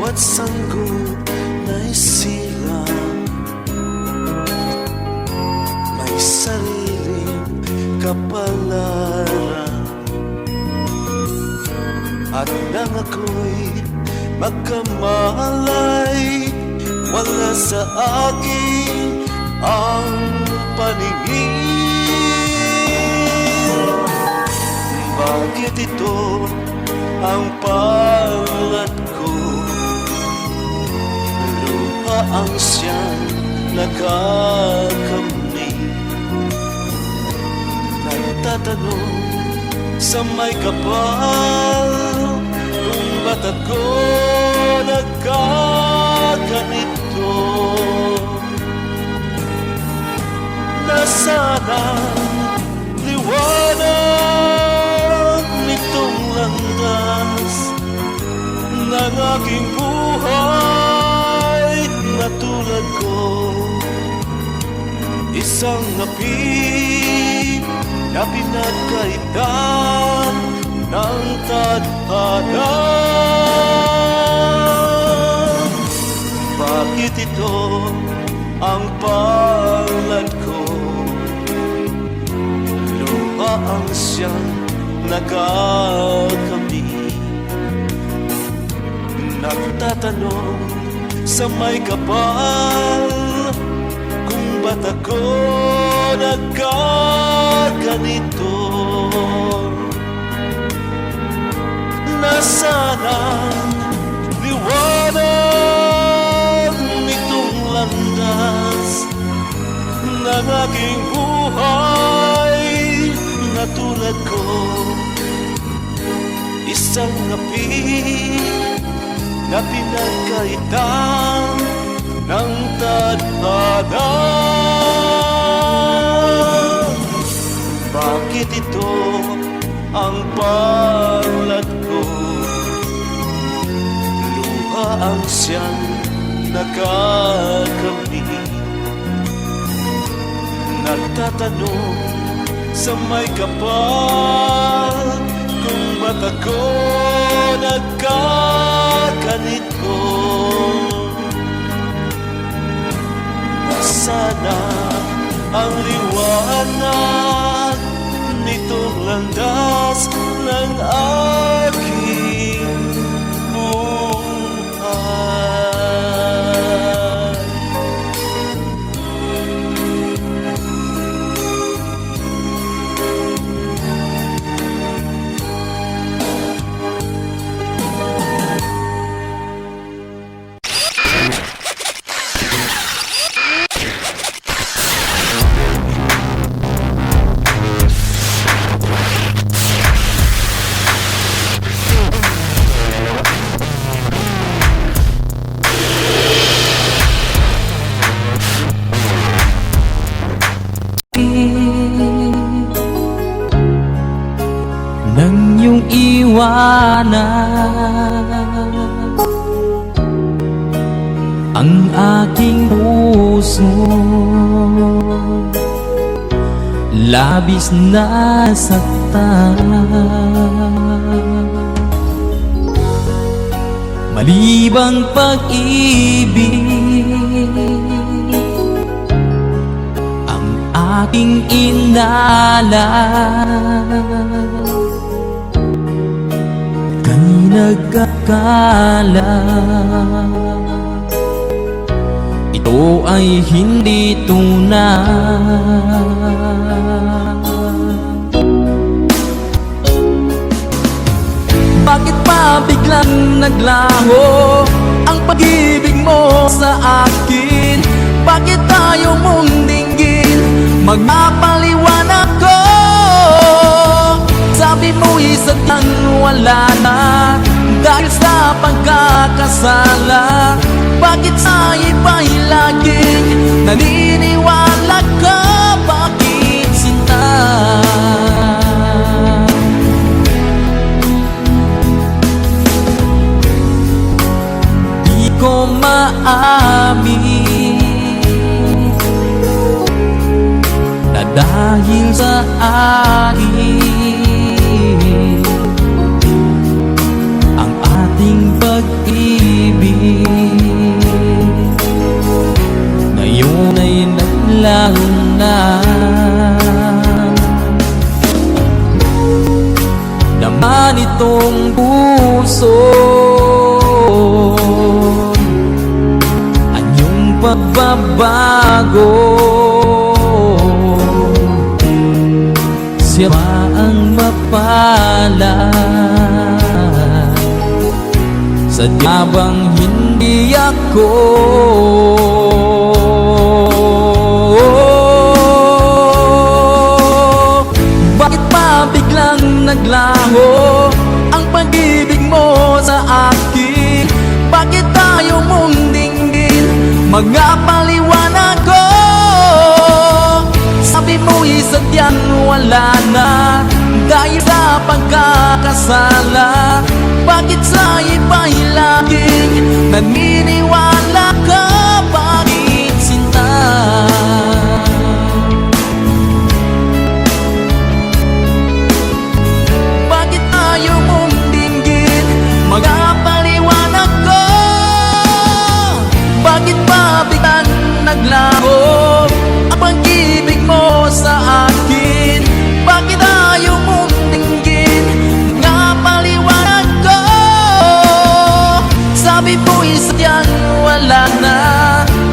bawat sanggol na isilang may sariling kapalaran. At nang ako'y magkamalay, wala sa akin ang paningin. Bakit ito ang palad ko? Luha ang siyang nakakamni. Nagtatanong sa may kapal, kung ba't ako nagkaganito? Nasaan ang liwanag nitong landas ng aking buhay na tulad ko? Isang napi na pinagkaitan ng tadhana. Bakit ito ang palad ko? Luha ang siyang nakakamit. Nagtatanong sa may kapal, kung ba't ako nagkaganito? Nasaan ang liwanag nitong landas ng aking buhay na tulad ko? Isang api na pinagkaitan ng tadhana. Bakit ito ang palad ko? Luha ang siyang nakakamit. Nagtatanong sa may kapal, kung ba't ako nagkaganito? Nasana ang liwanag nitong landas ng aking buhay. Nang iyong iwanan ang aking puso, labis na saktan. Malibang pag-ibig ang aking inalan. Nagkakala ito ay hindi tunay. Bakit pa biglang naglaho ang pag-ibig mo sa akin? Bakit tayo mong dinggin? Magpapaliwanag ko. Sabi mo isa't wala na dahil sa pagkakasala. Bakit sa iba'y laging naniniwala ka? Bakit sinta? Di ko maamin na dahil sa akin ang ating pag-ibig nagbago. Siya ba ang mapalad? Sadya bang hindi ako? Bakit pa biglang naglaho ang pag-ibig mo sa akin? Bakit tayo mong dinggin mga paliwanag ko? Sabi mo'y sadyang wala na dahil sa pagkakasala. Bakit sa iba'y laging naniniwala ka? Bakit sinta? Bakit tayo mong dinggin mga paliwanag ko? Bakit ba biglang naglaho ang pag-ibig mo sa akin? Bakit ayaw mong dinggin mga paliwanag ko? Sabi mo'y sadyang wala na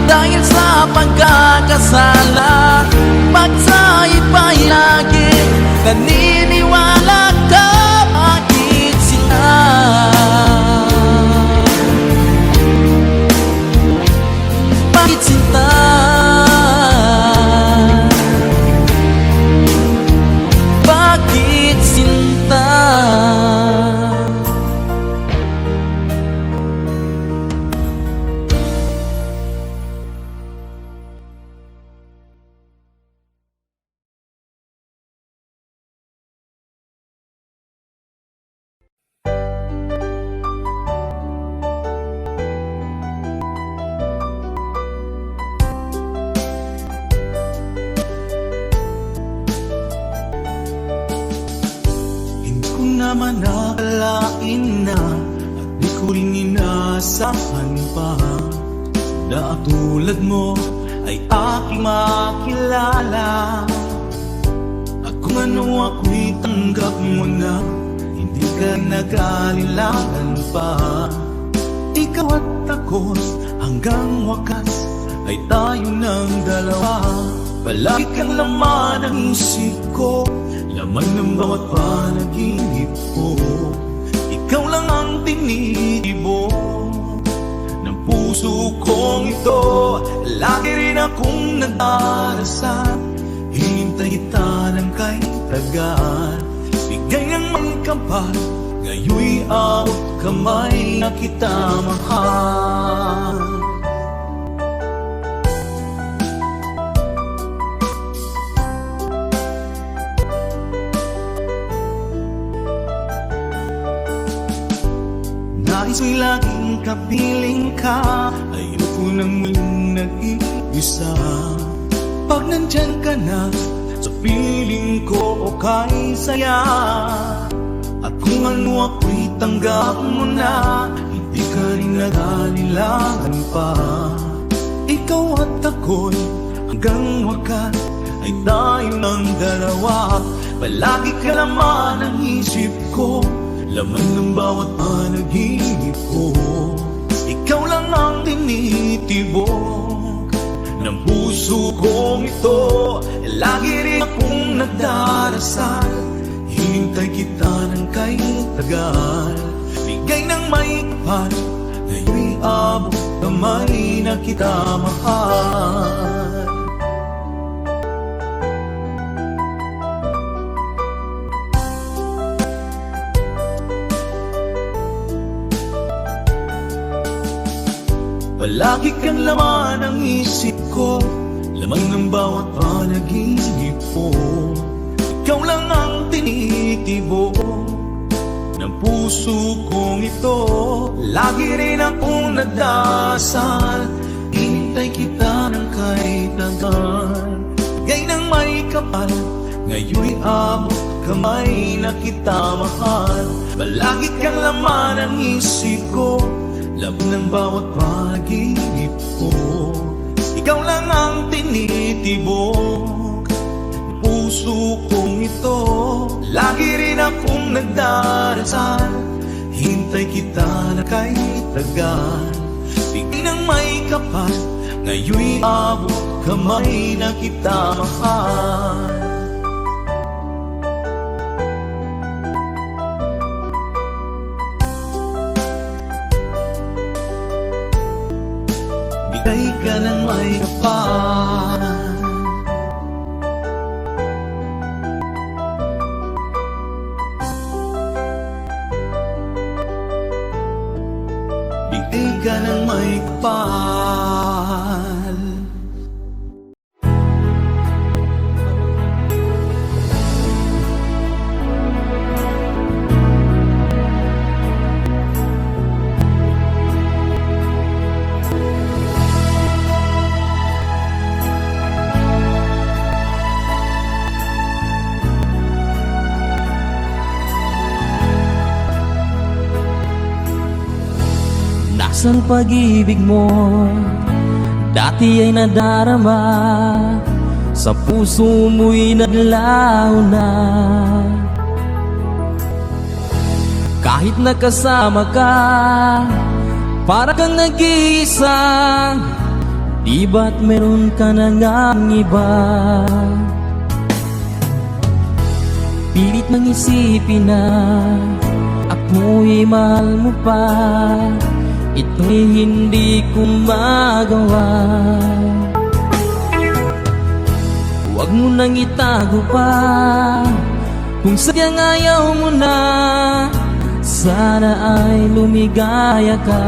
dahil sa pagkakasala. Bakit sa iba'y laging naniniwala ka? Bakit sila? Bakit sinta? Bakit sinta? Hindi ko naman nakalain na at di ko rin inasahan pa na tulad mo ay aking makilala. At kung ano ako'y tanggap mo na, hindi ka nag-alilangan pa. Ikaw at ako hanggang wakas ay tayo ng dalawa. Palagi kang laman ng isip ko, laman ng bawat panaginip ko. Ikaw lang ang tinitibok ng puso kong ito. Lagi rin akong nagdarasal, hinintay kita ng kay tagal. Bigay ng may kapal, ngayoy abot kamay na kita mahal. Nais ko'y laging kapiling ka, ayoko nang muling nag-iisa. Pag nandyan ka na, sa piling ko okay saya. At kung ano ako'y tanggap mo na, hindi ka rin nag-alilangan pa. Ikaw at ako'y hanggang wakas ay tayo ng dalawa. Palagi ka laman ang isip ko, laman ng bawat panaginip ko. Ikaw lang ang tinitibok ng puso kong ito. Lagi rin akong nagdarasal, hinintay kita ng kay tagal. Bigay ng may kapal, ngayon'y abot kamay na kita mahal. Palagi kang laman ng isip ko, laman ng bawat panaginip ko. Ikaw lang ang tinitibok ng puso kong ito. Lagi rin akong nagdasal, hinintay kita ng kay tagal. Gay ng may kapal, ngayon'y abot kamay na kita mahal. Palagi kang laman ng isip ko, laman ng bawat panaginip ko. Ikaw lang ang tinitibok ng puso kong ito. Lagi rin akong nagdarasal, hintay kita na kay tagal. Bigay ng may kapal, Ngayon'y abot kamay na kita mahal. Bigay ka ng may kapal. Bigay ka ng may kapal. Nasaan pag-ibig mo? Dati ay nadarama, sa puso mo'y naglaho na. Kahit nakasama ka, para kang nag-iisa. Di ba't meron ka na ngang iba? Pilit mang isipin na ako'y mahal mo pa. Ito'y hindi ko magawa. Huwag mo nang itago pa, kung sadyang ayaw mo na. Sana ay lumigaya ka.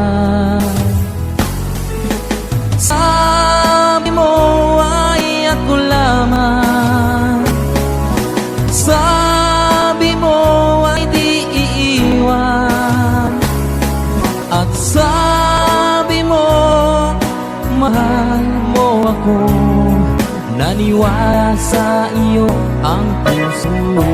Sabi mo ay ako lamang, sabi mo ay di iiwan, at sabi mo mahal mo ako. Naniwala sa iyo ang puso ko.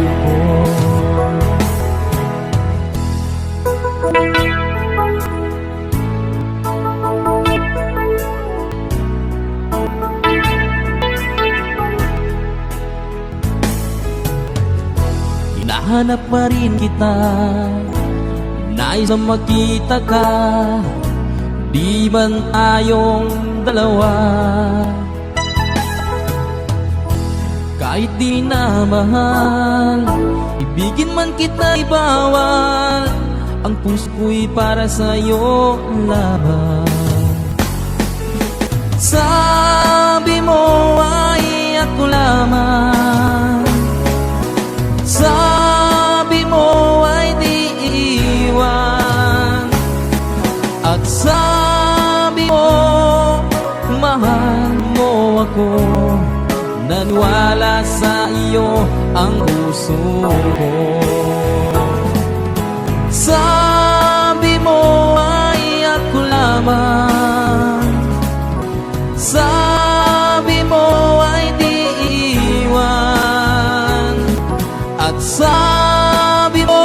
Hinahanap pa rin kita, nais na makita ka. Di man tayong dalawa, kahit di na mahal, ibigin man kita ibawal. Ang puso ko'y para sa'yo laban. Sabi mo ay ako lamang, sabi mo ay di iiwan, at sabi mo mahal mo ako. Naniwala sa iyo ang puso ko. Sabi mo ay ako lamang, sabi mo ay di iwan, at sabi mo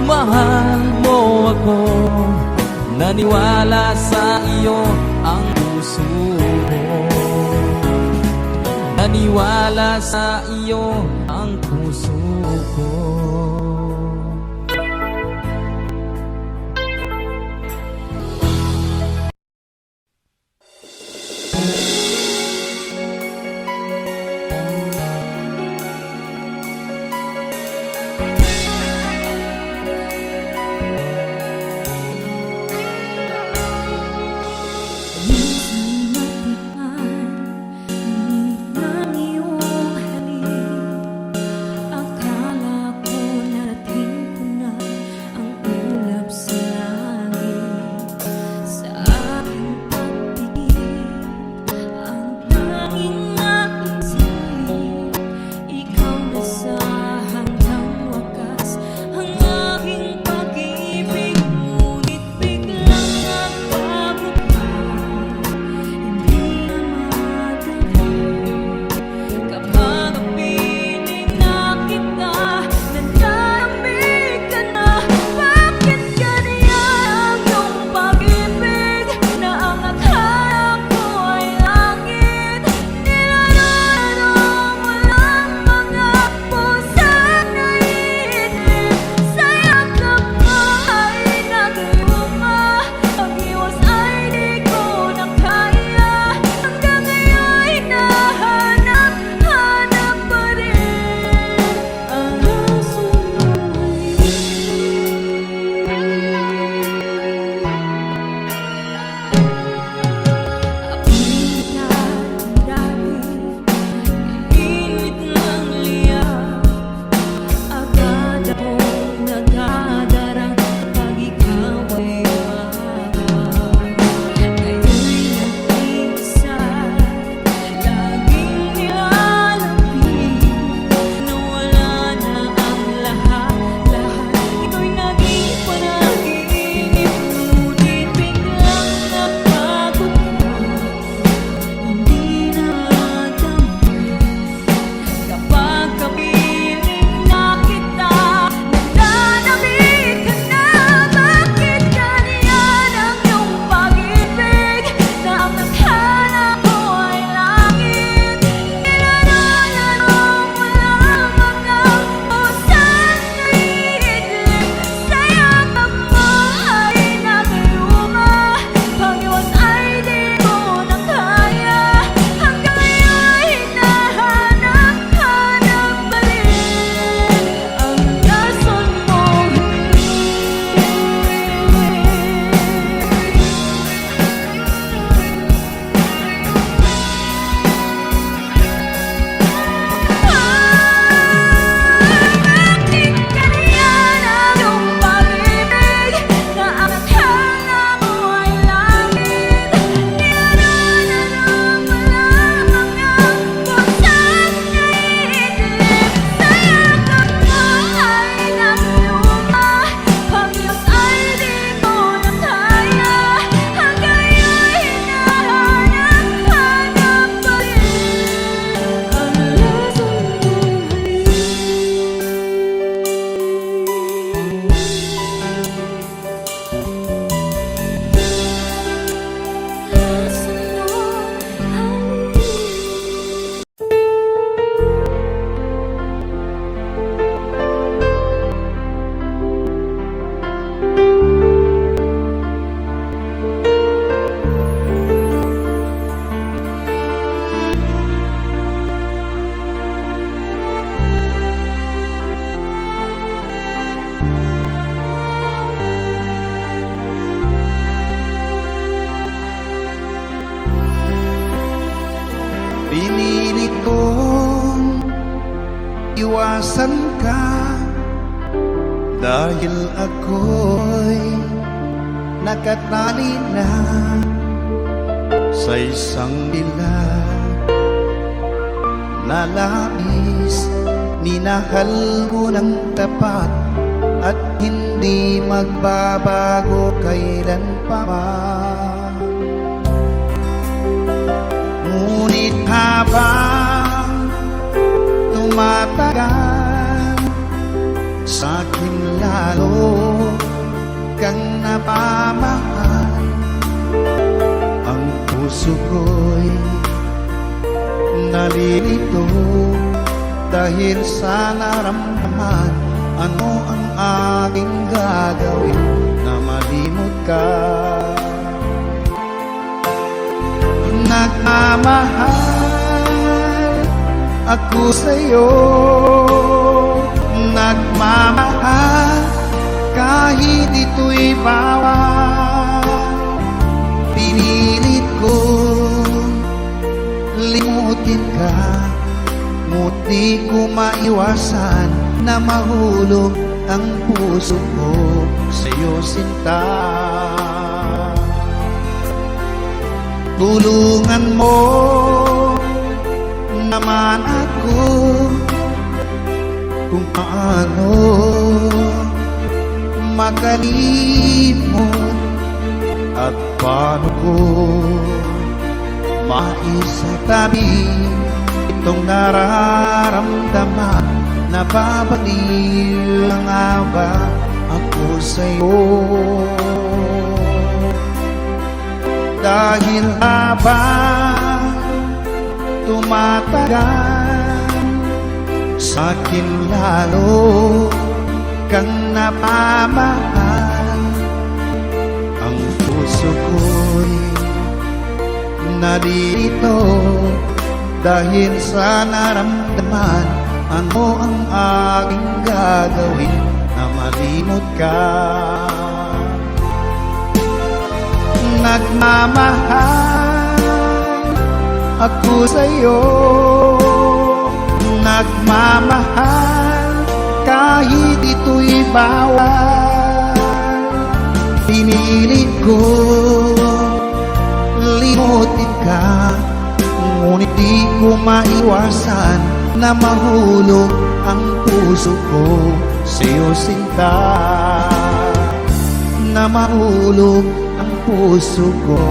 mahal mo ako. Naniwala sa iyo ang puso ko. Naniwala sa iyo ang puso ko. Minsan matipan, init ng iyong halik. maiwasan ka, dahil ako'y nakatali na sa isang dilag na labis. Minahal mo ng tapat at hindi magbabago kailan pa man. Ngunit habang tumatagal, sa'kin lalo kang napamahal. Ang puso ko'y nalilito dahil sa naramdaman. Ano ang aking gagawin na malimot ka? Nagmamahal ako sa'yo, nagmamahal kahit ito'y bawal. Pinilit ko limutin ka, ngunit di ko maiwasan na mahulog ang puso ko sa'yo, sinta. Tulungan mo naman ako kung paano makalimot at paano ko maisatabi itong nararamdaman. Nababaliw na nga ba ako sa'yo? Dahil habang tumatagal, sa'kin lalo kang napamahal. Ang puso ko'y nalilito dahil sa naramdaman. Ano ang aking gagawin na malimot ka? Nagmamahal ako sa'yo, nagmamahal kahit ito'y bawal. Pinilit ko limutin ka, ngunit di ko maiwasan na mahulog ang puso ko sa'yo, sinta. Na mahulog ang puso ko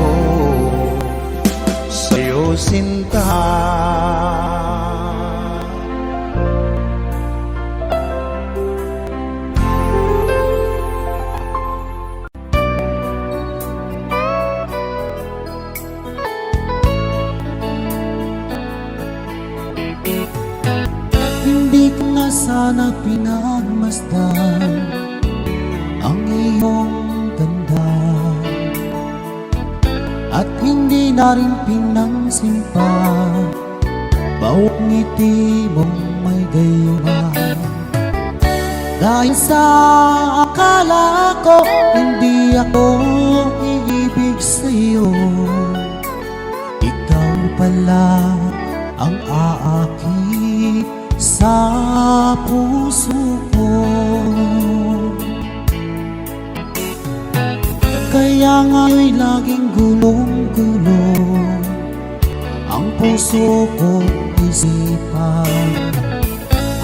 sa'yo, sinta. Hindi ko na sana pinagmasdan ang iyong ganda, at hindi na rin pinangsimpa bawat ngiti mong may gayuman. Dahil sa akala ko hindi ako iibig sa'yo, ikaw pala ang aakit sa puso ko. Kaya nga'y laging gulong-gulong ang puso ko isipan.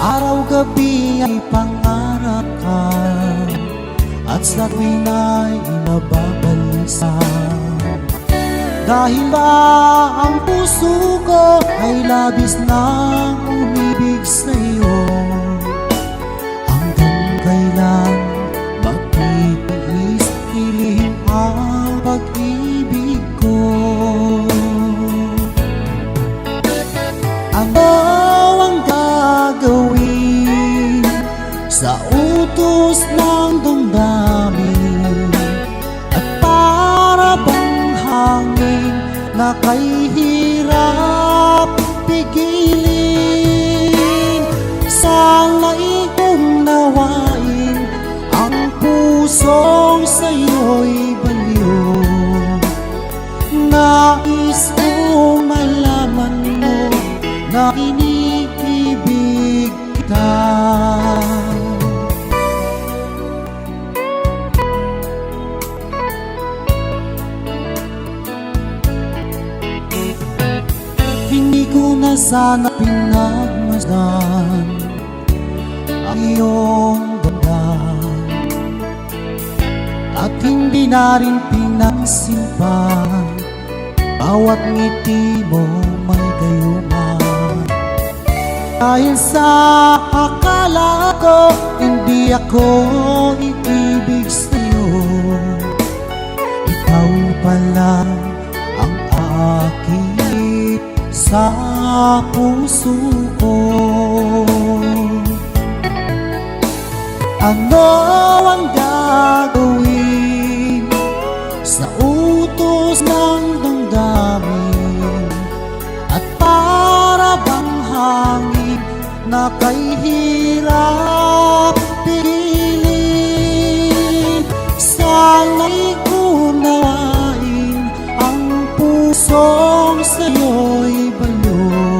Araw-gabi ay pangarap ka, at sa tuwin ay nababalisan. Dahil ba ang puso ko ay labis nang umibig sa'yo? Hanggang kailan magtitiis ilihim ang pag-ibig ko? Ano ang gagawin sa utos ng damdamin, at para bang hangin na kay hirap pigilin? Sana'y kung nawain ang pusong sa'yo'y baliw. Nais kong malaman mo na iniibig kita. niya sana pinagmasdan ang iyong damdamin at hindi na rin pinagsimpan bawat ngiti mo may gayuman. Dahil sa akala ko hindi ako iibig sa'yo, ikaw pala ang aakit sa puso ko. Ano ang gagawin sa utos ng damdamin at para bang hangin na kay hirap piliin? Sana'y unawain ang pusong sa'yo'y balon.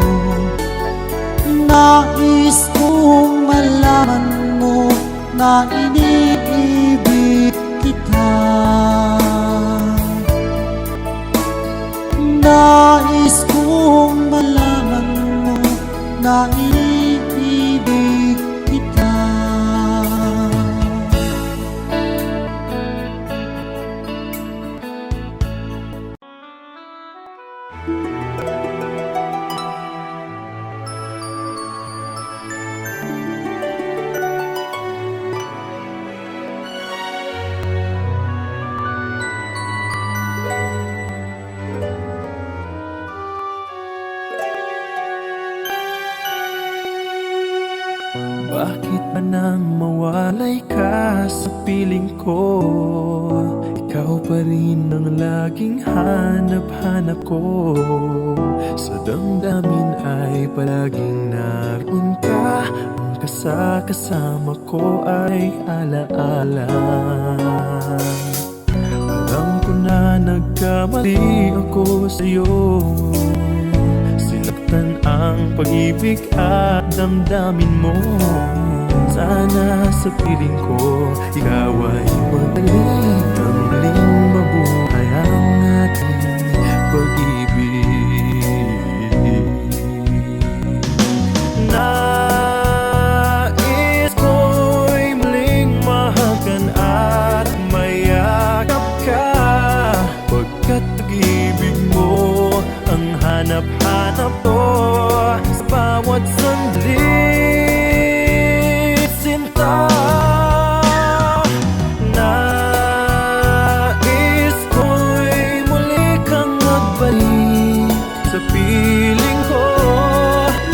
Nais kong malaman mo na iniibig kita. Nais kong malaman mo na iniibig kita. Bakit ba nang mawalay ka sa piling ko? Ikaw pa rin ang laging hanap-hanap ko. Sa damdamin ay palaging naroon ka. Ang kasama ko ay alaala. Alam ko na nagkamali ako sa'yo. Sinaktan ang pag-ibig at damdamin mo. Sana sa piling ko ikaw ay magaling. Ang muling mabuhay ang ating pag-ibig. Nais ko'y muling mahagan at mayakap ka, pagkat pag-ibig mo ang hanap-hanap ko sa bawat sandali. Sinta, nais ko'y muli kang magbalik sa piling ko.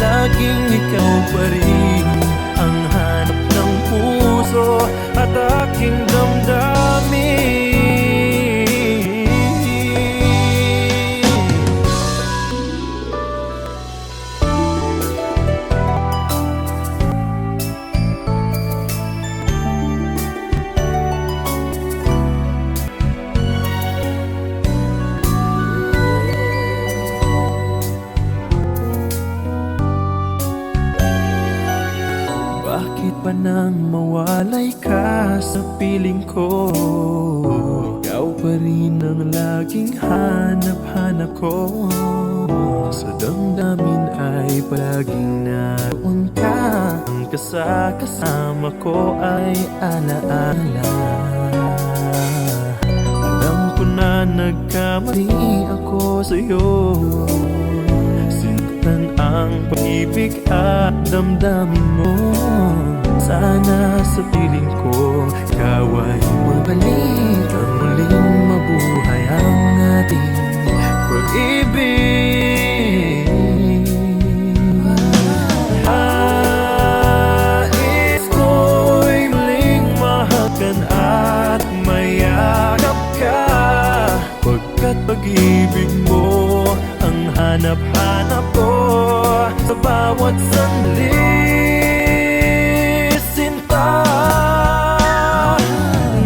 Laging ikaw pa rin ang hanap ng puso at aking damdamin. Bakit ba nang mawalay ka sa piling ko? Ikaw pa rin ang laging hanap-hanap ko. Sa damdamin ay palaging naroon ka. Ang kasama ko ay alaala. Alam ko na nagkamali ako sa'yo. Sinaktan ang pag-ibig at damdamin mo. Sana sa piling ko ikaw ay magbalik. Ang muling mabuhay ang ating pag-ibig. Nais ko'y muling mahagan at mayakap ka, pagkat pag-ibig mo ang hanap-hanap ko sa bawat sandali. Sinta,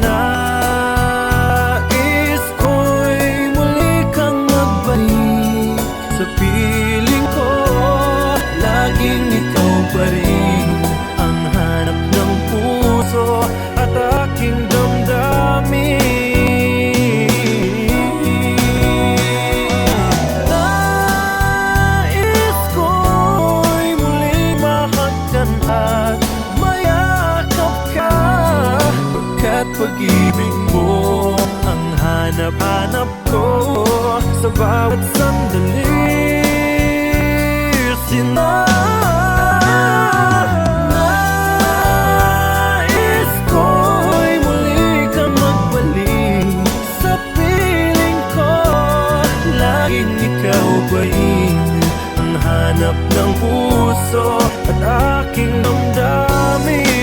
nais ko'y muli kang magbalik sa piling ko. Laging ikaw pa rin ang hanap ng puso at aking damdamin. Nais ko'y hanap ko sa bawat sandali. Sinais ko'y muli kang magbalik sa piling ko. Laging ikaw ba'y ang hanap ng puso at aking damdamin.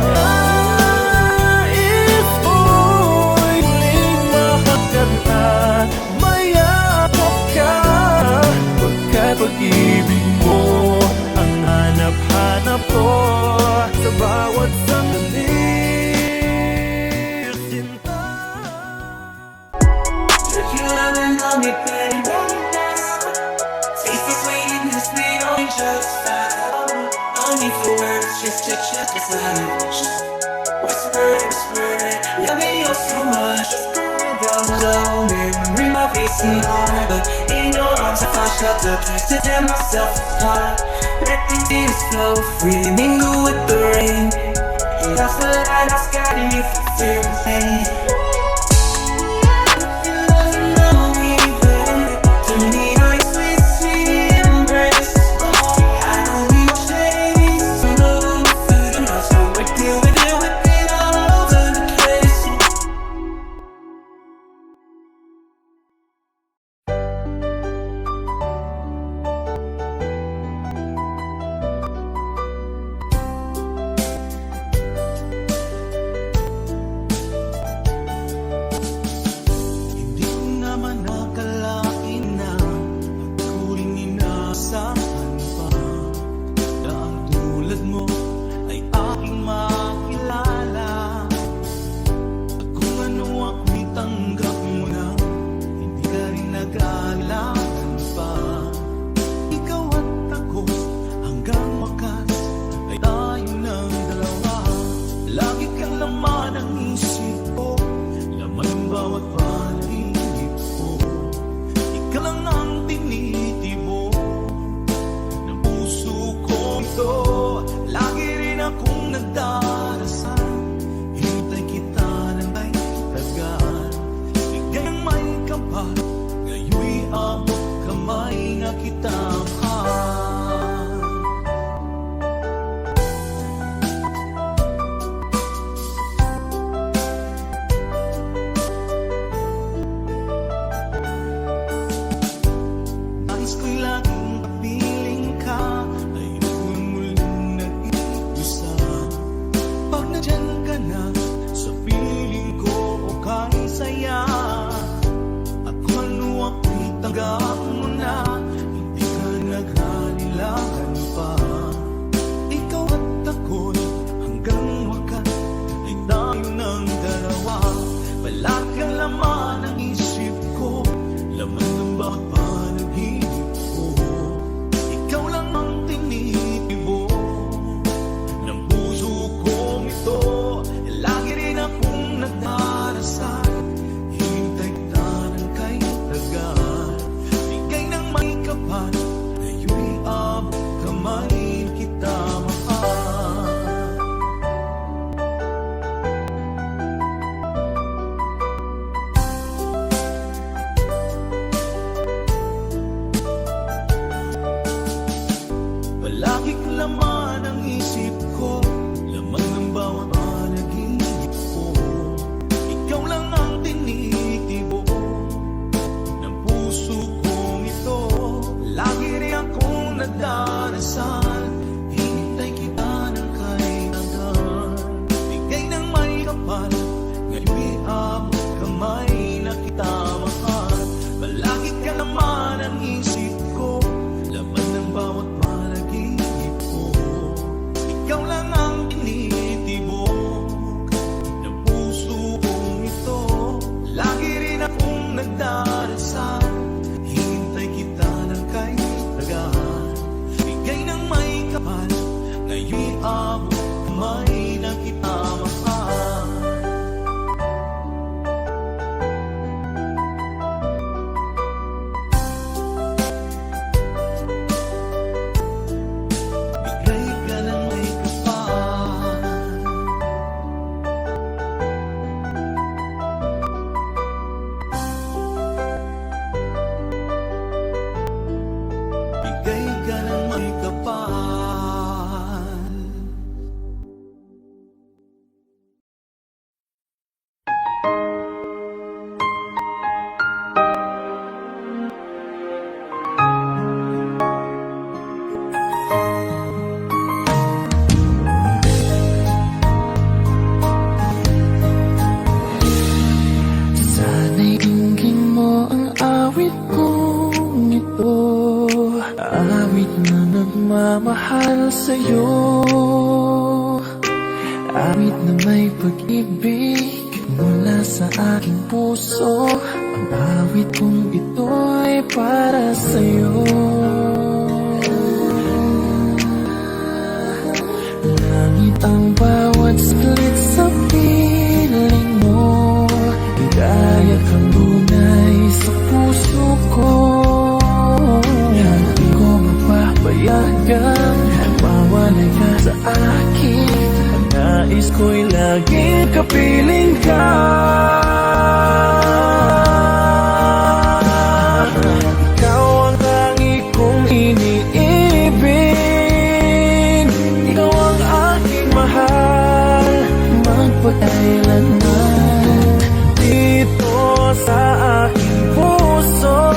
Nais ko'y muling makaganda, mayakap ka, pagkat pag-ibig mo ang hanap-hanap ko sa bawat sandali. Sinta, Took you loving on me, baby. Taste the sweetness, we don't just stop. No need for words, just the silence. Whisper, whisper, love me oh so much. Down low, memory my face and heart, but in your arms I find shelter, to tear myself apart. Let the tears flow freely, mingle with the rain. That's the light that's guiding me through fear and pain. hindi ko naman nakalain na ako rin inasahan pa na ang tulad mo ay aking makilala. At kung ano ako'y tanggap mo na, hindi ka rin nag-aalaman pa. Ikaw at ako hanggang wakas ay tayo ng dalawa. Lagi kang laman ng isip ko, laman ng bawat panaginip ko. Ikaw lang ang tinitibo ng puso ko ito. Lagi rin akong nagdarasal, hintay kita ng may tagal. Bigyan ng may kapal, ngayon'y abot kamay na kita mahal. Nais ko'y laging kapiling ka, ay ako'y muling nag-iisa. Pag nandyan ka na, sa piling ko okay saya. At kung ano ako'y tanggap mo na, hindi ka naghalilangan pa. Ikaw at ako'y hanggang wakas ay tayo ng dalawa. Palagi kang laman ng isip ko, laman ng bawat panaginip ko. Ikaw lang ang tinitibo ng puso kong ito. Lagi rin akong nagdarasal, hintay kita ng kay tagal. Bigay ng may kapal, ngayon'y abot kamay kita mahal. Palagi kang laman ang isip ko, laman ng bawat panaginip ko. Ikaw lang ang tinitibo ng puso kong ito. Lagi rin akong nagdarasal, hintay kita ng kailangan. Bigay ng may kapal, ngayon'y abot kamay na kita mahal. Palagi ka laman ang isip ko, laman ng bawat panaginip ko. Ikaw lang ang tinitibo ng puso kong ito. Lagi rin akong nagdarasal, hintay kita ng kay tagal. Bigay ng may kapal, ngayon'y abot kamay na kita mahal. pagmamahal sa'yo. Awit na may pag-ibig mula sa aking puso. Ang awit kong ito'y para sa'yo. Langit ang bawat saglit sa piling mo. Gaya kang tunay sa puso ko. Hindi ko mapapayagang mawalay ka sa akin. Ang nais ko'y laging kapiling ka. Ikaw ang tangi kong iniibig. Ikaw ang aking mahal, magpakailanman. Dito sa aking puso,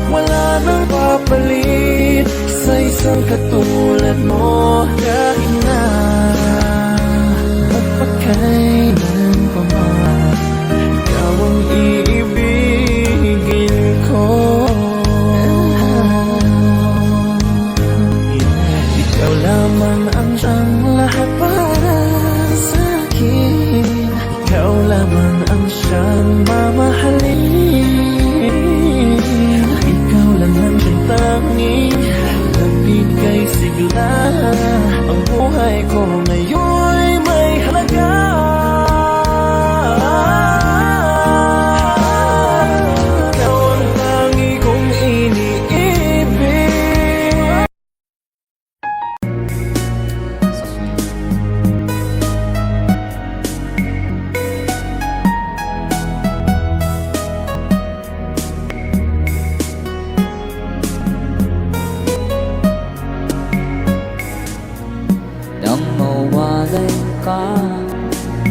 wala nang papalit sa isang katulad mo. Kahit na magpakailan pa man, ikaw ang iibigin ko. Ikaw lamang ang siyang lahat para sa akin. Ikaw lamang ang siyang mamahalin. Ikaw lang ang siyang tanging nagbigay sigla. Ang buhay ko ngayon'y may halaga. Ikaw ang tangi kong iniibig. Nang mawalay ka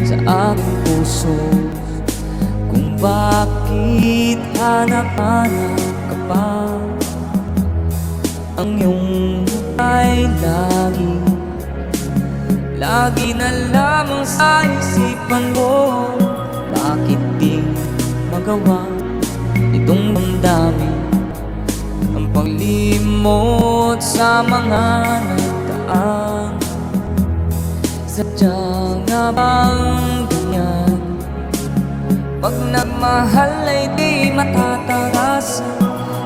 sa aking puso, kung bakit hanap-hanap ka pa. Ang iyong ay lagi na lamang sa isipan mo. Bakit di magawa itong damdamin ang paglimot sa mga nagdaan? Sadya nga bang ganyan? Pag nagmahal ay di matatagasan.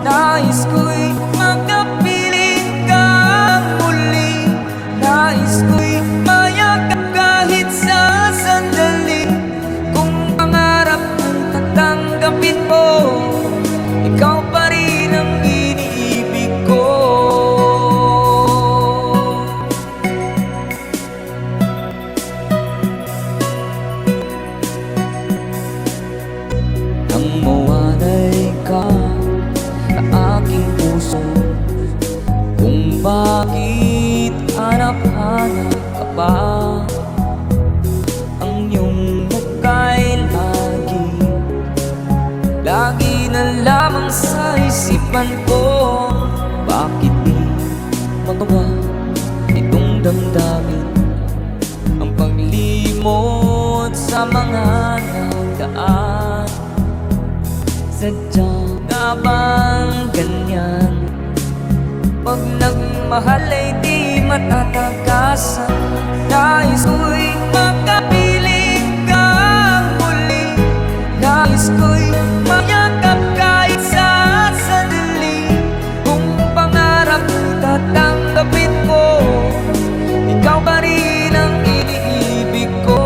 Nais ko'y magkapiling kang muli. Nais ko'y mayakap kahit sa sandali. Kung pangarap kong tatanggapin mo, ikaw pa rin ang iniibig ko. Nang mawalay ka sa aking puso, kung bakit hanap-hanap ka pa. Ang iyong muka'y lagi na lamang sa isipan ko. Bakit di magawa itong damdamin ang paglimot sa mga nagdaan? Sadya nga bang ganyan? Pag nagmahal ay di matatagasan. Nais ko'y makapiling kang muli. Nais ko'y mayakap kahit sa sandali. Kung pangarap tatanggapin mo, ikaw pa rin ang iniibig ko.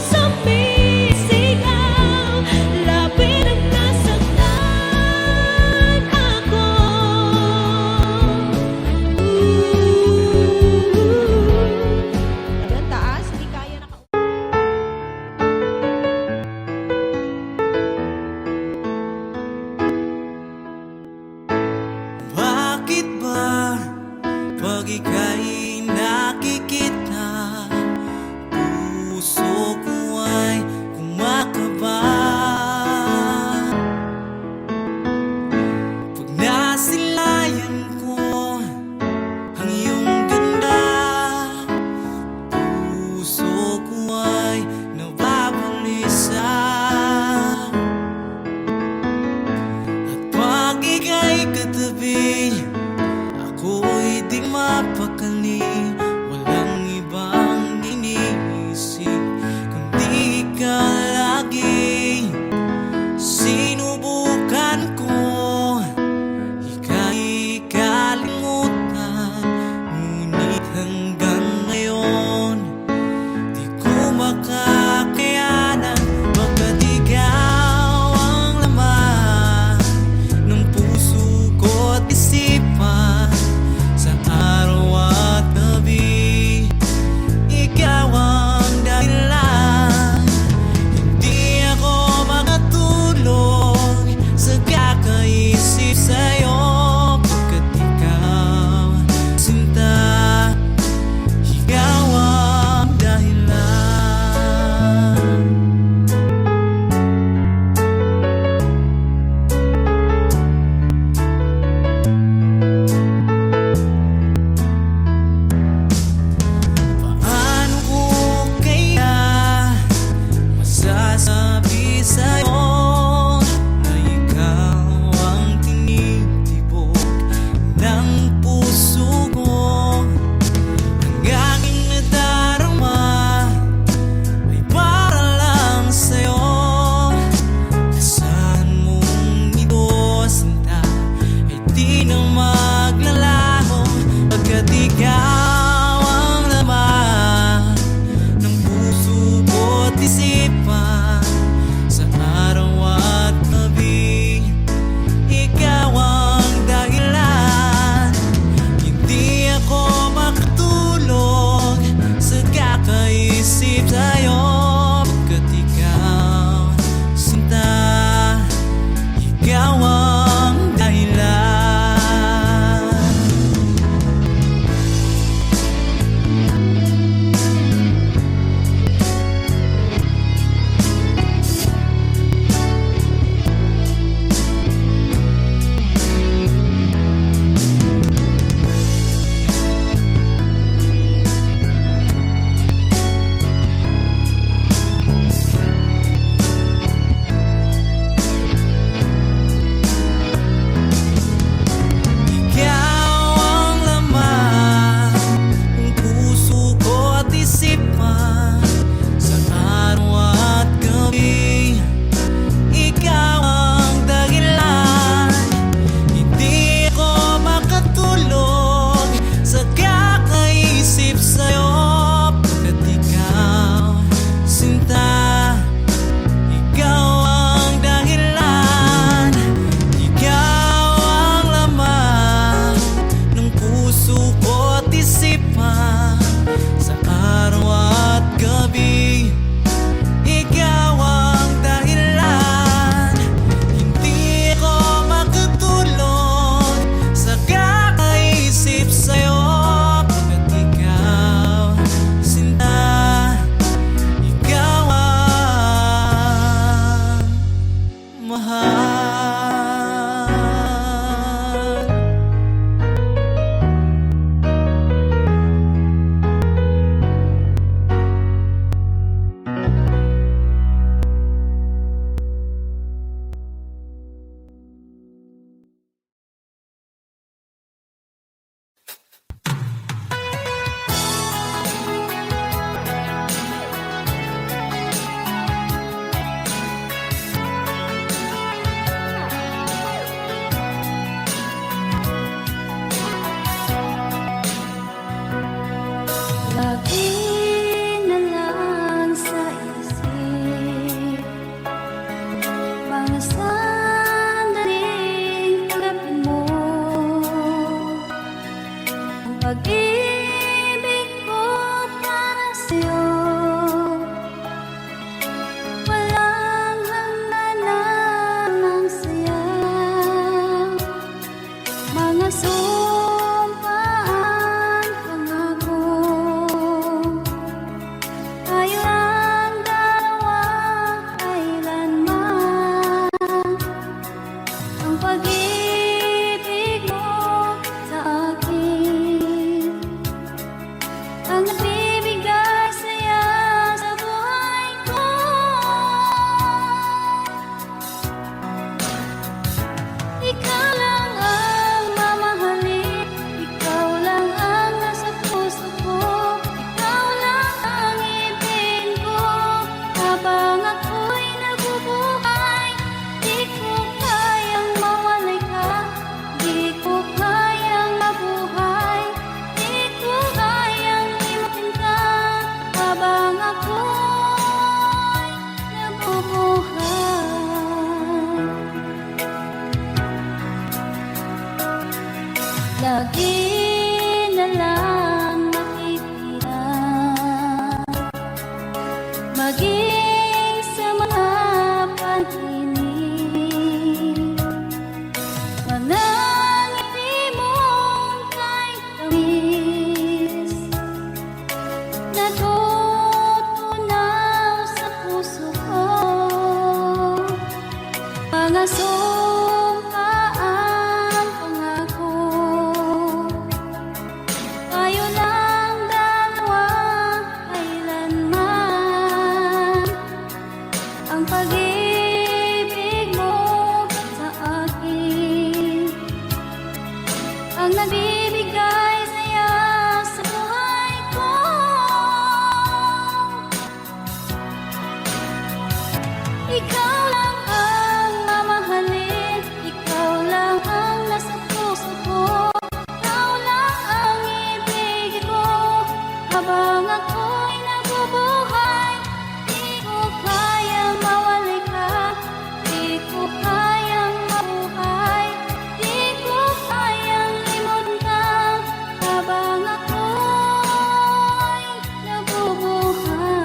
sumisigaw, labi ng nasaktan ako. Hanggang taas, hindi kaya naka... Bakit ba pag ika'y nakikita, puso ko ay pag-ibig mo sa akin ang nagbibigay saya sa buhay ko. Ikaw lang ang mamahalin, ikaw lang ang nasa puso ko, ikaw lang ang ibig ko habang ako'y nabubuhay. Di ko kayang mawalay ka, di ko kayang mabuhay, di ko kayang limutin ka habang ako'y nabubuhay.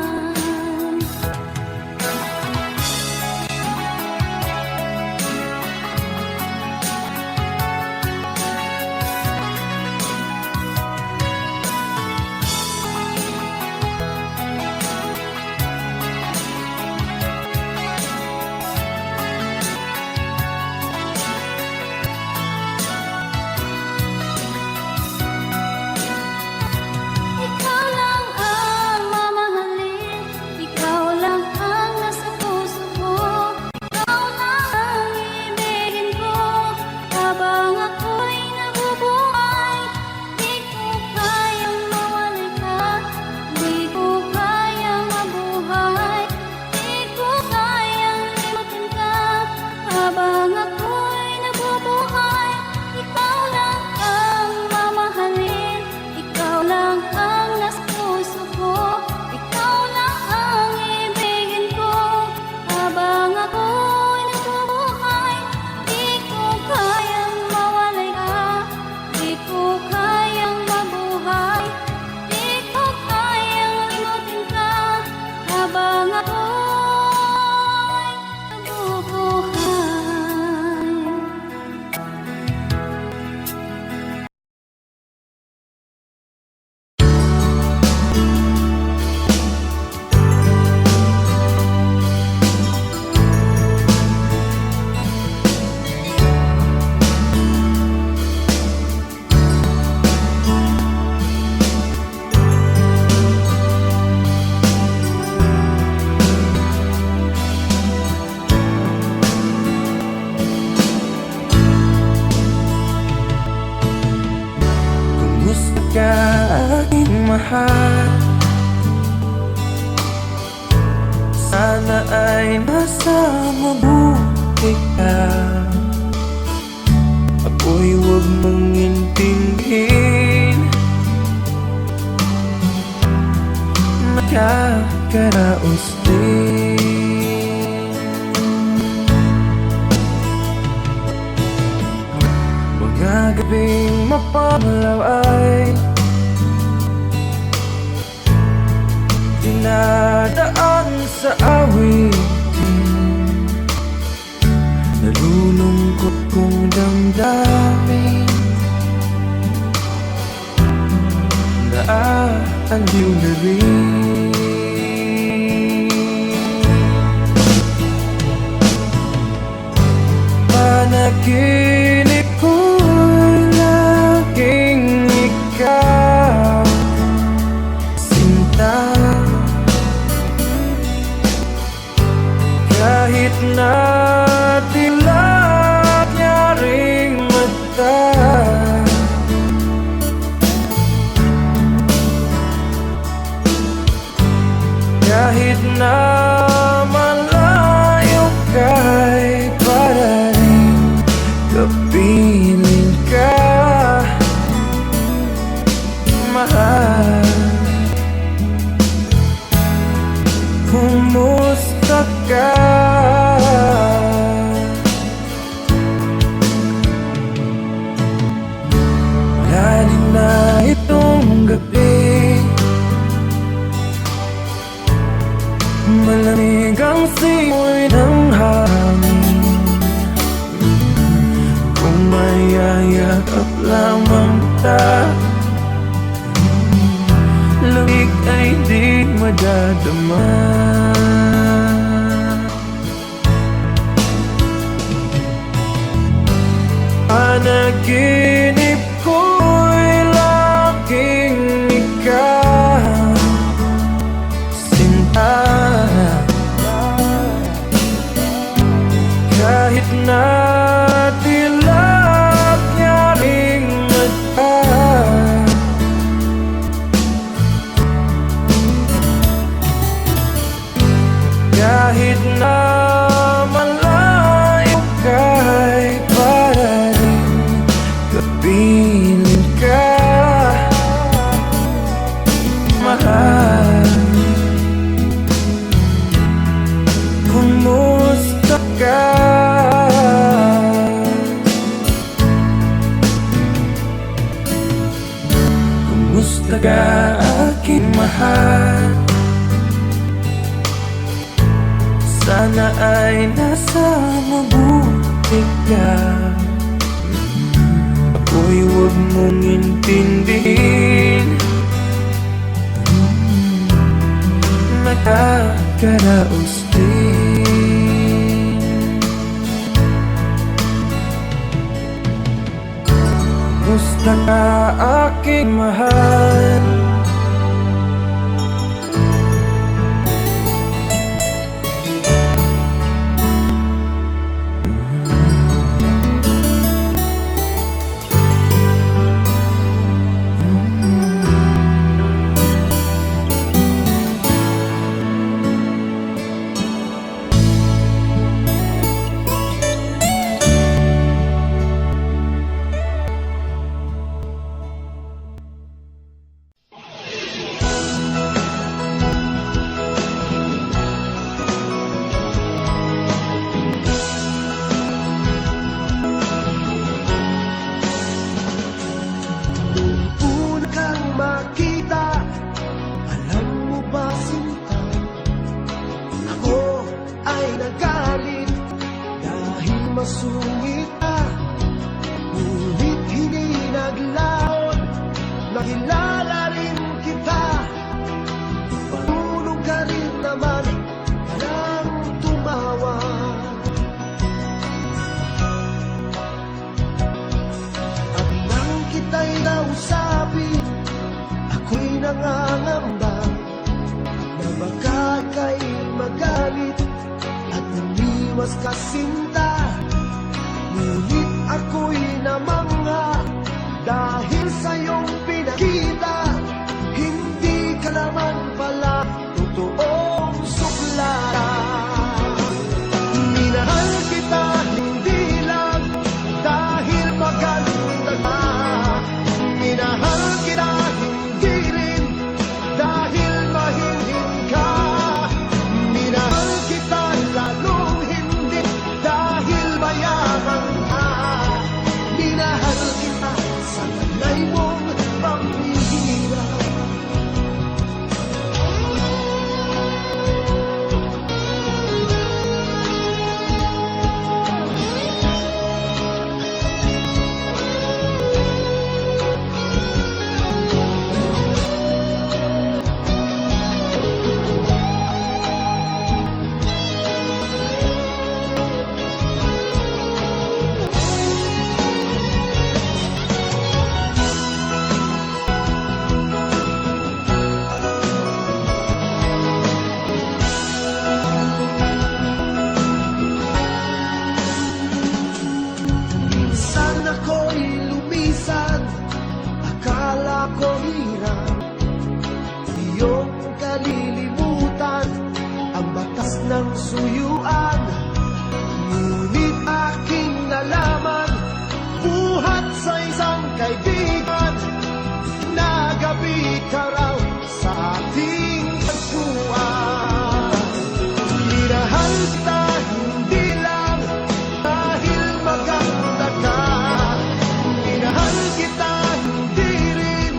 Ikaw lang ang mamahalin, ikaw lang ang nasa puso ko, ikaw lang ang ibigin ko habang ako'y nabubuhay. Di ko kayang mawalay ka, di ko kayang mabuhay, di ko kayang limutin ka habang ako'y nabubuhay. Ikaw lang ang mamahalin, ikaw lang ang nasa puso ko, ikaw lang ang ibigin ko habang ako'y nabubuhay. Di ko kayang mawalay ka, di ko kayang mabuhay, di ko kayang limutin ka habang ako'y nabubuhay. Kumusta ka aking mahal? Sana ay nasa mabuti ka. Ako'y huwag mong intindihin, nakakaraos din. Mga gabing mapanglaw ay dinadaan sa awitin, nalulungkot kong damdamin, naaaliw na rin. Panaginip ko'y laging ikaw, sinta. Kahit na dilag niya ring mata, kahit na malayo ka'y para rin kapiling ka, mahal. Kumusta ka? Lalim na itong gabi, malamig ang simoy ng hangin. Kung mayayakap lamang ta, lamig ay di madadama. Panaginip ko'y laging ikaw, sinta. Sana ay nasa mabuti ka. Ako'y huwag mong intindihin. Magkakaraos din. Gusto ka aking mahal. Una kang makita, alam mo ba sinta? Ako ay nagalit dahil masungit ka. Ngunit hindi naglaon, nakilala rin kita. Marunong ka rin naman, walang tumawa. At nang kita'y nausapin, ako'y nangangamba na baka ka'y magalit at umiwas ka sinta. Ngunit ako'y namangha dahil sa iyong pinakita. Hindi ka naman pala totoong suklatan. Minahal kita hindi lang dahil maganda ka. Minahal kita hindi rin dahil mahinhin ka. Minahal kita lalong hindi dahil mayaman ka. Minahal kita sa talay mong pamihirap. Minsan ako'y lumisan, akala ko hirap iyong kalilimutan ang batas ng suyuan. Ngunit aking nalaman, buhat sa isang kaibigan, nagabi ka raw sa ating pagkuhan. Minahal kita hindi lang dahil maganda ka. Minahal kita hindi rin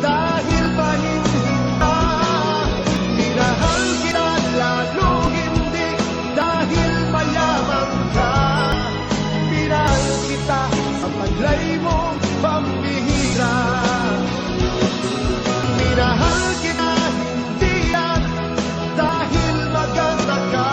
dahil mahinhin ka. Minahal kita lalong hindi dahil mayaman ka. Minahal kita sa taglay mong pambihira. Minahal kita hindi yan dahil maganda ka.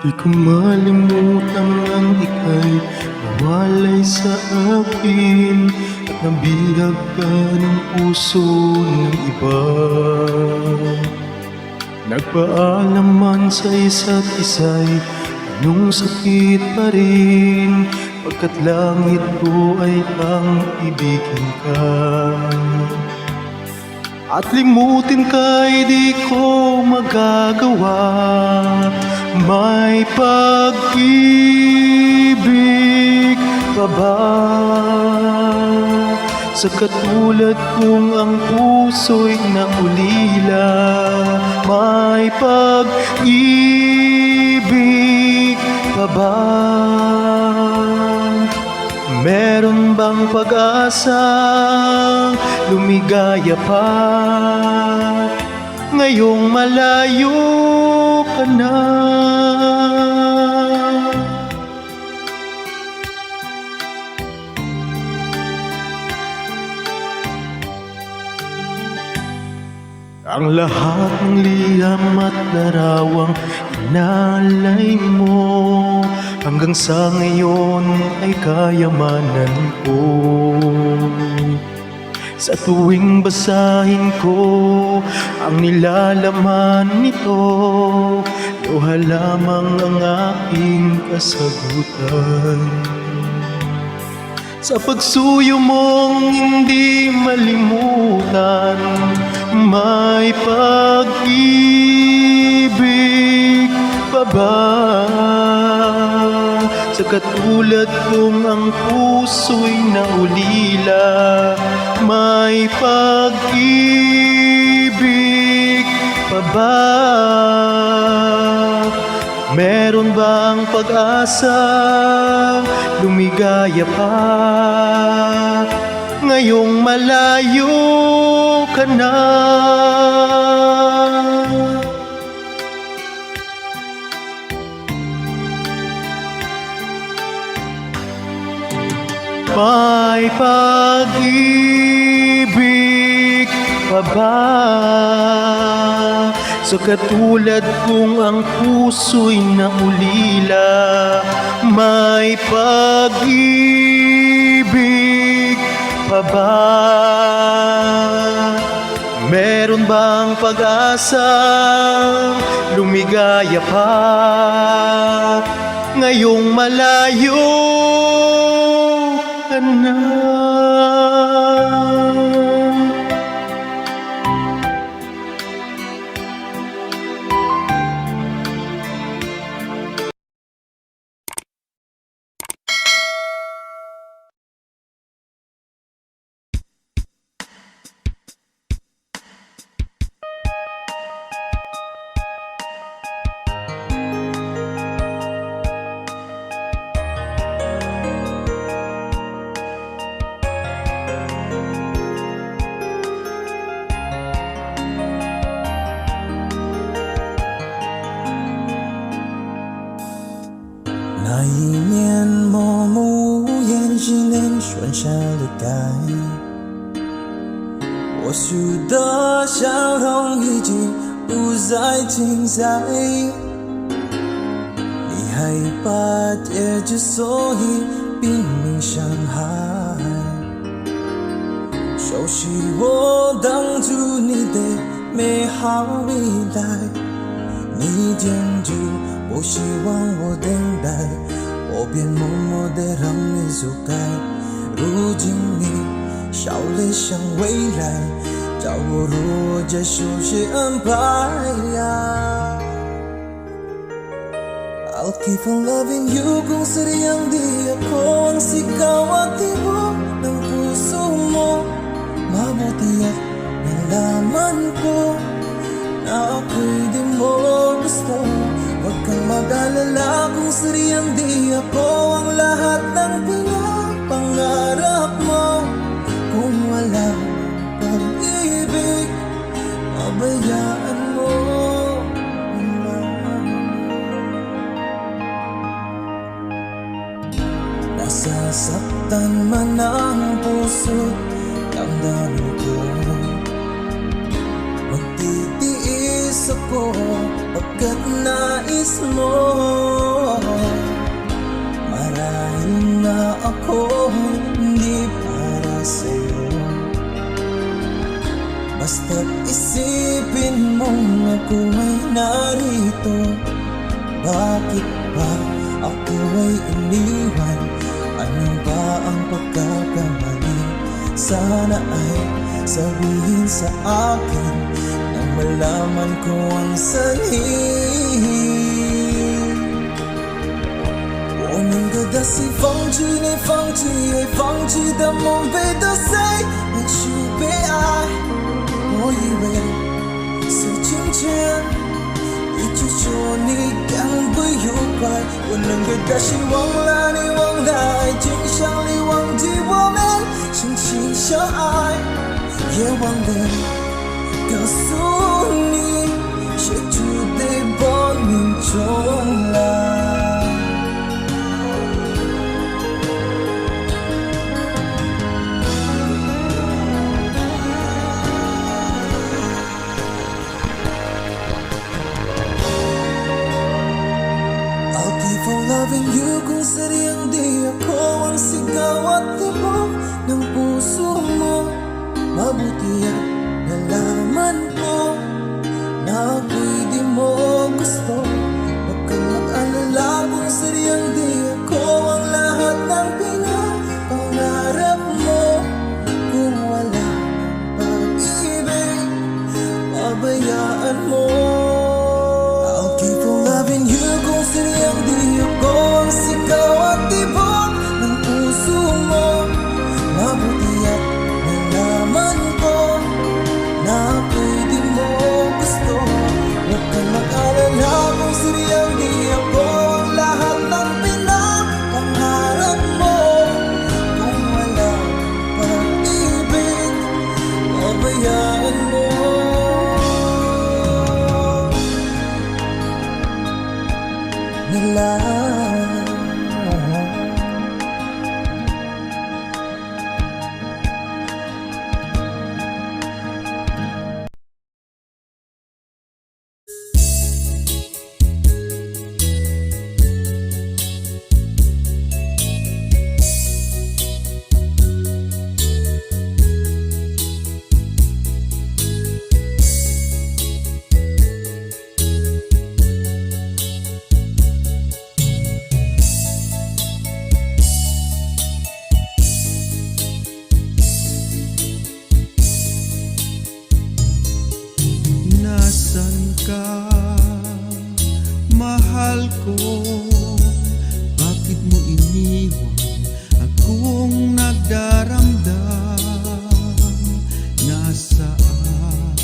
Di ko malimutan ang ika'y mawalay sa akin at nabihag ka ng puso ng iba. Nagpaalam man sa isa't isa'y anong sakit pa rin, pagkat langit ko ay ang ibigin ka. At limutin ka'y di ko magagawa, may pag-ibig pa ba? Sa katulad kong ang puso'y naulila, may pag-ibig pa ba? Meron bang pag-asa lumigaya pa? Ngayong malayo ka na. Ang lahat ng liham at larawang inalay mo, hanggang sa ngayon ay kayamanan ko. Sa tuwing basahin ko ang nilalaman nito, luha lamang ang aking kasagutan. Sa pagsuyo mong hindi malimutan, may pag-ibig pa ba? Sa katulad kong ang puso'y naulila, may pag-ibig pa ba? Meron bang pag-asa lumigaya pa? Ngayong malayo ka na. May pag-ibig pa ba? Sa katulad kong ang puso'y naulila, may pag-ibig pa ba? Meron bang pag-asa lumigaya pa? Ngayong malayo ka na.那一年默默无言，只能顺下了该。我输的笑容已经不再精彩，你害怕跌之所以拼命伤害，熟悉我当初你的美好未来，你坚持不希望我等待，我便默默地让你走开。如今你笑脸向未来，找我如结束谁安排呀？I'll keep on loving you kung sadyang di ako ang sigaw at tibok ng puso mo. Mabuti at nalaman ko na ako'y di mo gusto. Huwag kang mag-alala kung sadyang di ako ang lahat ng pinapangarap mo. Kung wala pag-ibig, pabayaan mo. Nasasaktan man ang puso't damdamin ko, magtitiis ako pagkat nais mo. na ako hindi para sa'yo. Basta't isipin mong ako ay narito. Bakit ba ako ay iniwan? Ano ba ang pagkakamali? Sana ay sabihin sa akin nang malaman ko ang sanhi. 我们隔得西放弃你，放弃爱，放弃的梦被得谁会去被爱？我以为是今天，一直说你感不愉快，我能给的希望了你忘了爱情，想你忘记我们曾经相爱，也忘了告诉你，谁注定把命重来。Loving you kung sadyang di ako ang sigaw at tibok ng puso mo. Mabuti at nalaman ko na ako'y di mo gusto. Huwag kang mag-alala kung sadyang di ako ang lahat ng pinapangarap mo. Kung wala pag-ibig, pabayaan mo. I'll keep on loving you kung sadyang di ako ang sigaw at tibok ng puso mo. Mabuti at nalaman ko na ako'y di mo gusto. Huwag kang mag-alala kung sadyang di ako ang lahat ng pinapangarap mo. Kung wala pag-ibig, pabayaan mo. Nasaan ka, mahal ko? Bakit mo iniwan akong nagdaramdam? Nasaan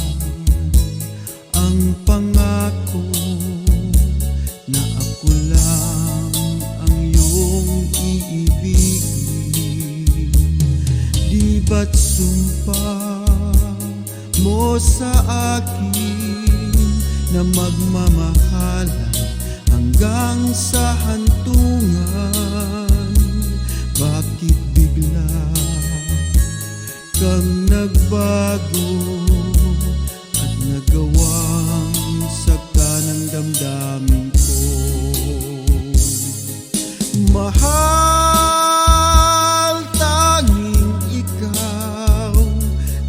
ang pangako na ako lang ang iyong iibigin? Di ba't sumpa mo sa akin na magmamahalan hanggang sa hantungan? Bakit bigla kang nagbago at nagawang sakta ng damdamin ko? Mahal, tanging ikaw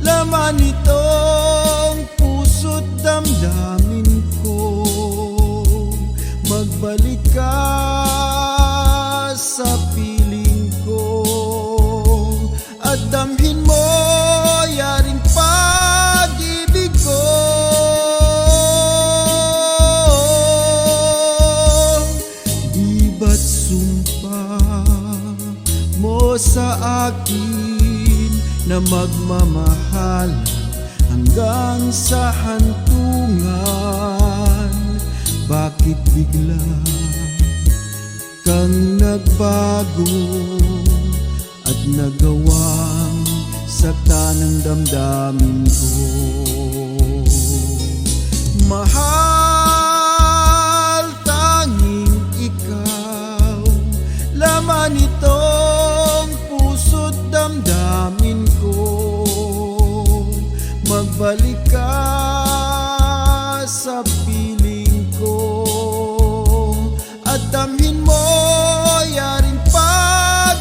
laman itong puso't damdamin ko. Magbalik ka sa piling ko at damhin mo yaring pag-ibig ko. Di ba't sumpa mo sa akin na magmamahalan hanggang sa hantungan? Bakit bigla kang nagbago at nagawang sakta ng damdamin ko? Mahal, tanging ikaw laman itong puso't damdamin ko. Magbalik ka sa piling ko at damhin mo yaring pag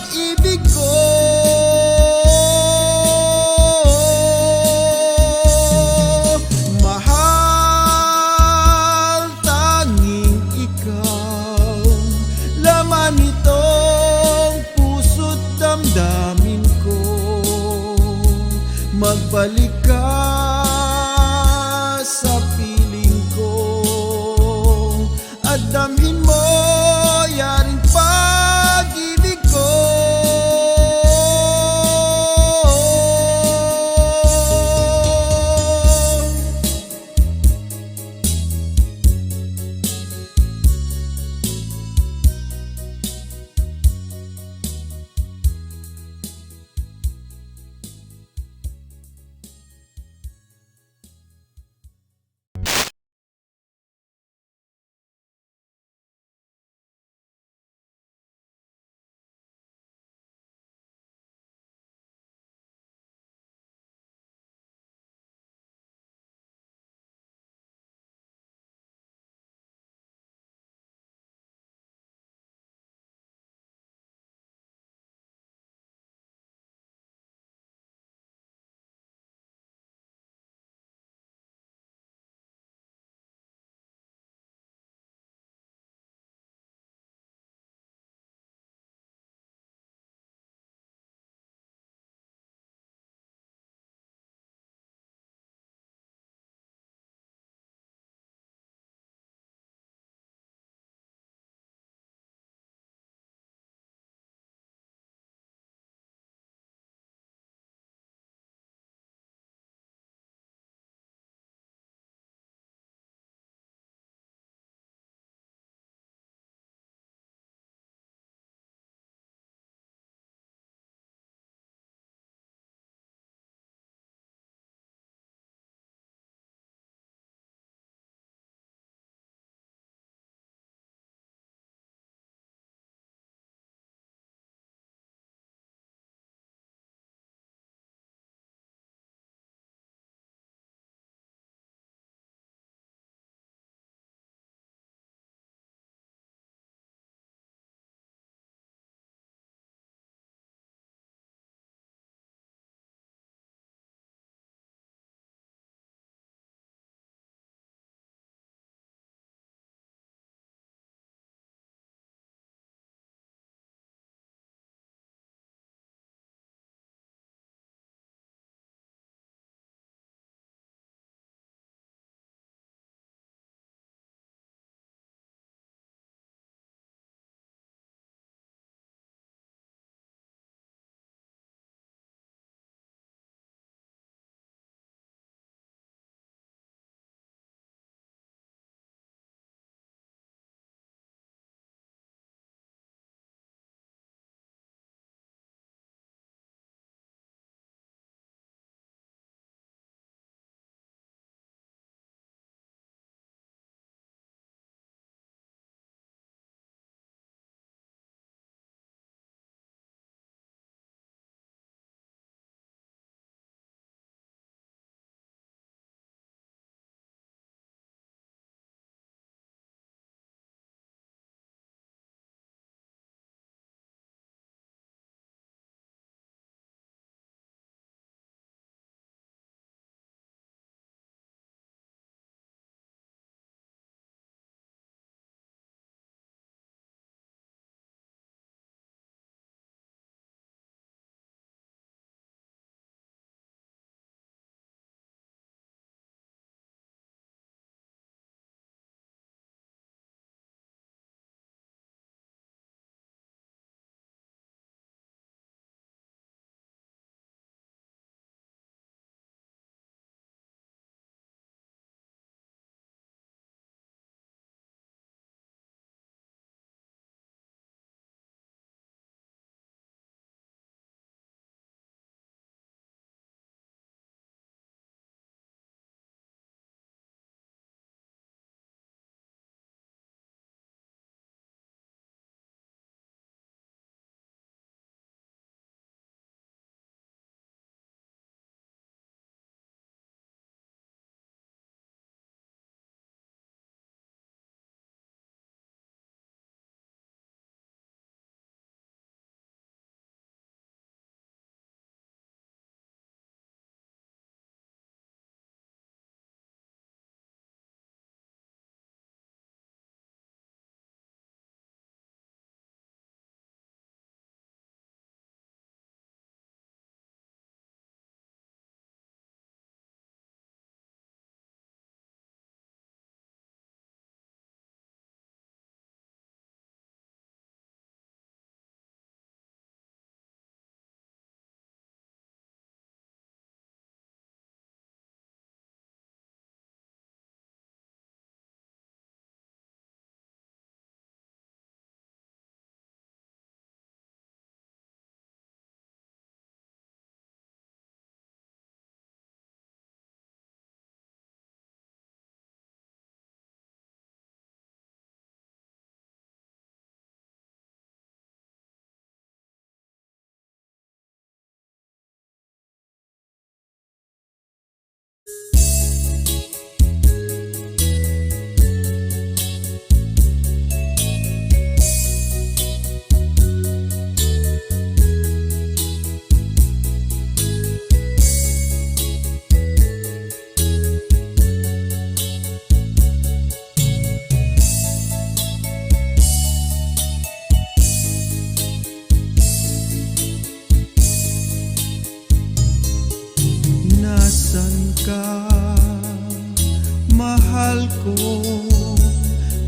mahal ko,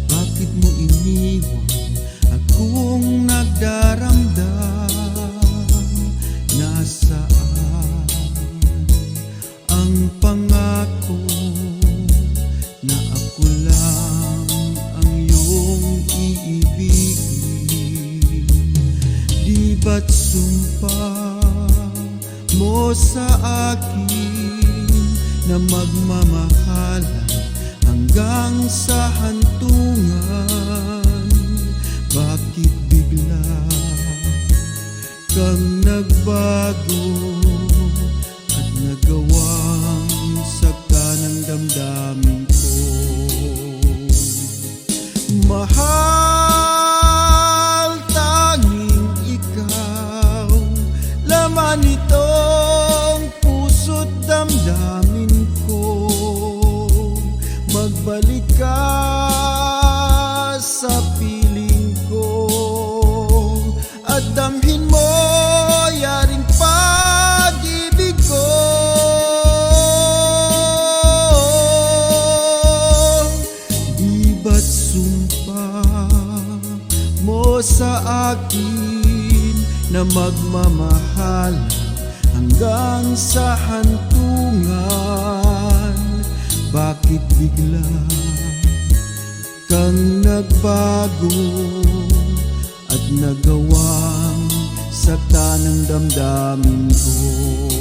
bakit mo iniwan akong nagdaramdam? Nasaan ang pangako na ako lang ang iyong iibigin? Di ba't sumpa mo sa akin na magmamahalan hanggang sa hantungan? Bakit bigla kang nagbago at nagawang sakta ng damdamin ko? Mahal, tanging ikaw, laman itong puso't damdamin ko. Magbalik ka sa piling ko at damhin mo yaring pag-ibig ko. Di ba't sumpa mo sa akin na magmamahal hanggang sa hantungan? Bakit bigla kang nagbago at nagawang sakta ng damdamin ko?